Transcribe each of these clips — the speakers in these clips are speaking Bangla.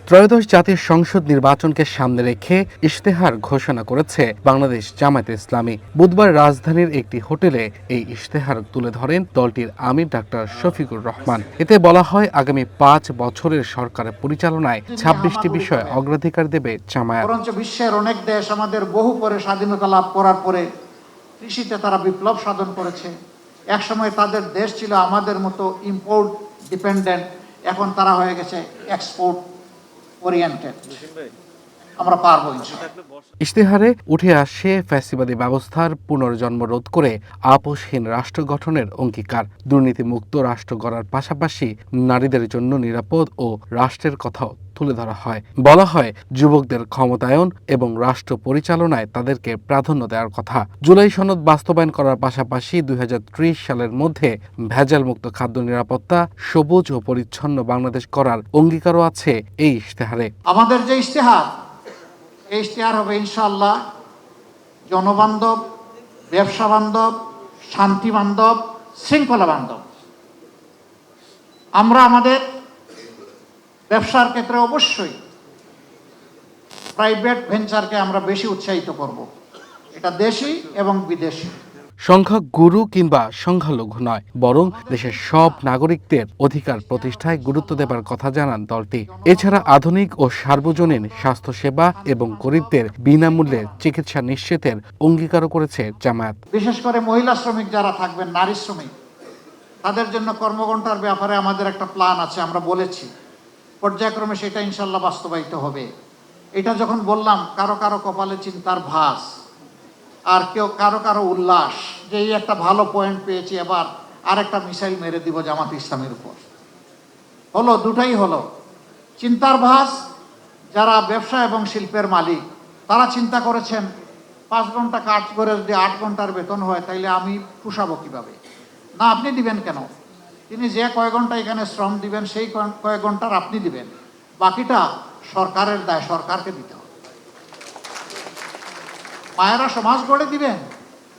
ত্রয়োদশ জাতীয় সংসদ নির্বাচনকে সামনে রেখে ইশতেহার ঘোষণা করেছে বাংলাদেশ জামায়াতে ইসলামী। বুধবার রাজধানীর একটি হোটেলে এই ইশতেহার তুলে ধরেন দলটির আমির ডাক্তার শফিকুর রহমান। এতে বলা হয়, আগামী 5 বছরের সরকারের পরিচালনায় 26টি বিষয়ে অগ্রাধিকার দেবে জামায়াত। বরঞ্চ বিশ্বের অনেক দেশ আমাদের বহু পরে স্বাধীনতা লাভ করার পরে কৃষিতে তারা বিপ্লব সাধন করেছে। একসময় তাদের দেশ ছিল আমাদের মতো ইম্পোর্ট ডিপেন্ডেন্ট, এখন তারা হয়ে গেছে এক্সপোর্ট ওরিয়েন্টেড। আমরা পারবো ইনশাআল্লাহ। ইশতেহারে উঠে আসে ফ্যাসিবাদী ব্যবস্থার পুনর্জন্ম রোধ করে আপোষহীন রাষ্ট্র গঠনের অঙ্গীকার। দুর্নীতিমুক্ত রাষ্ট্র গড়ার পাশাপাশি নারীদের জন্য নিরাপদ ও রাষ্ট্রের কথাও তুলে ধরা হয়। বলা হয়, যুবকদের ক্ষমতায়ন এবং রাষ্ট্র পরিচালনায় তাদেরকে প্রাধান্য দেওয়ার কথা। জুলাই সনদ বাস্তবায়ন করার পাশাপাশি 2030 সালের মধ্যে ভেজালমুক্ত খাদ্য নিরাপত্তা, সবুজ ও পরিচ্ছন্ন বাংলাদেশ করার অঙ্গীকারও আছে এই ইশতেহারে। আমাদের যে ইশতেহার, এই ইশতেহার হবে ইনশাআল্লাহ জনবান্ধব, ব্যবসা বান্ধব, শান্তি বান্ধব, শৃঙ্খলা বান্ধব। আমরা আমাদের ব্যবসার ক্ষেত্রে অবশ্যই প্রাইভেট ভেঞ্চারকে আমরা বেশি উৎসাহিত করব, এটা দেশি এবং বিদেশি। সংখ্যা গুরু কিংবা সংখ্যালঘু নয়, বরং দেশের সব নাগরিকদের অধিকার প্রতিষ্ঠায় গুরুত্ব দেবার কথা জানান দলটি। এছাড়া আধুনিক ও সার্বজনীন স্বাস্থ্যসেবা এবং গরিবদের বিনামূল্যে চিকিৎসা নিশ্চিতের অঙ্গীকারও করেছে জামায়াত। বিশেষ করে মহিলা শ্রমিক যারা থাকবেন, নারী শ্রমিক, তাদের জন্য কর্মঘণ্টার ব্যাপারে আমাদের একটা প্ল্যান আছে, আমরা বলেছি পর্যায়ক্রমে সেটা ইনশাল্লাহ বাস্তবায়িত হবে। এটা যখন বললাম, কারো কারো কপালে চিন্তার ভাস, আর কেউ কারো কারো উল্লাস যে এই একটা ভালো পয়েন্ট পেয়েছি, এবার আরেকটা মিসাইল মেরে দিব জামাত ইসলামের উপর। হলো, দুটাই হলো। চিন্তার ভাস যারা ব্যবসা এবং শিল্পের মালিক, তারা চিন্তা করেছেন 5 ঘন্টা কাজ করে যদি 8 ঘন্টার বেতন হয়, তাইলে আমি পুষাবো কিভাবে? না, আপনি দিবেন কেন? তিনি যে কয় ঘন্টা এখানে শ্রম দিবেন, সেই কয়েক ঘন্টার আপনি দিবেন, বাকিটা সরকারের দায়, সরকারকে দিতে হবে। মায়েরা সমাজ গড়ে দিবেন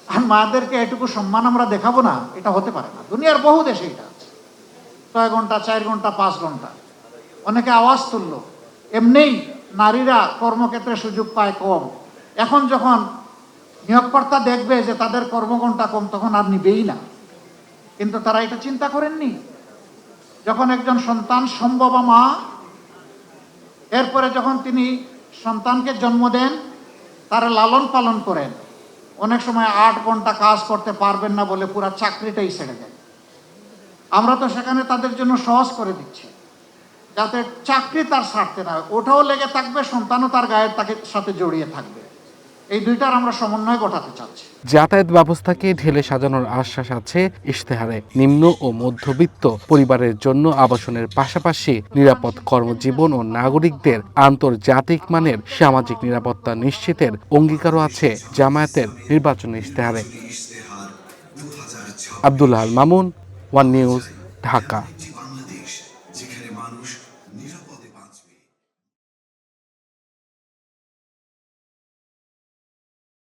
আর মায়েদেরকে এটুকু সম্মান আমরা দেখাবো না, এটা হতে পারে না। দুনিয়ার বহু দেশে এটা আছে। 6 ঘন্টা, 4 ঘন্টা, 5 ঘন্টা। অনেকে আওয়াজ তুললো, এমনিই নারীরা কর্মক্ষেত্রে সুযোগ পায় কম। এখন যখন নিয়োগকর্তা দেখবে যে তাদের কর্মঘণ্টা কম, তখন আর নিবেই না। কিন্তু তারা এটা চিন্তা করেননি। যখন একজন সন্তান সম্ভবা মা, এরপরে যখন তিনি সন্তানকে জন্ম দেন, তারা লালন পালন করেন, অনেক সময় 8 ঘন্টা কাজ করতে পারবেন না বলে পুরো চাকরিটাই ছেড়ে দেন। আমরা তো সেখানে তাদের জন্য সহজ করে দিচ্ছি, যাতে চাকরি তার ছাড়তে না হয়, ওটাও লেগে থাকবে, সন্তানও তার গায়ের সাথে জড়িয়ে থাকবে। এই দুইটার আমরা সমন্বয় ঘটাতে চাচ্ছি। যাতায়াত ব্যবস্থাকে ঢেলে সাজানোর আশ্বাস আছে ইশতেহারে। নিম্ন ও মধ্যবিত্ত পরিবারের জন্য আবাসনের পাশাপাশি নিরাপদ কর্মজীবন ও নাগরিকদের আন্তর্জাতিক মানের সামাজিক নিরাপত্তা নিশ্চিতের অঙ্গীকারও আছে জামায়াতের নির্বাচনী ইশতেহারে। Abdullah Al Mamun, one news, Dhaka.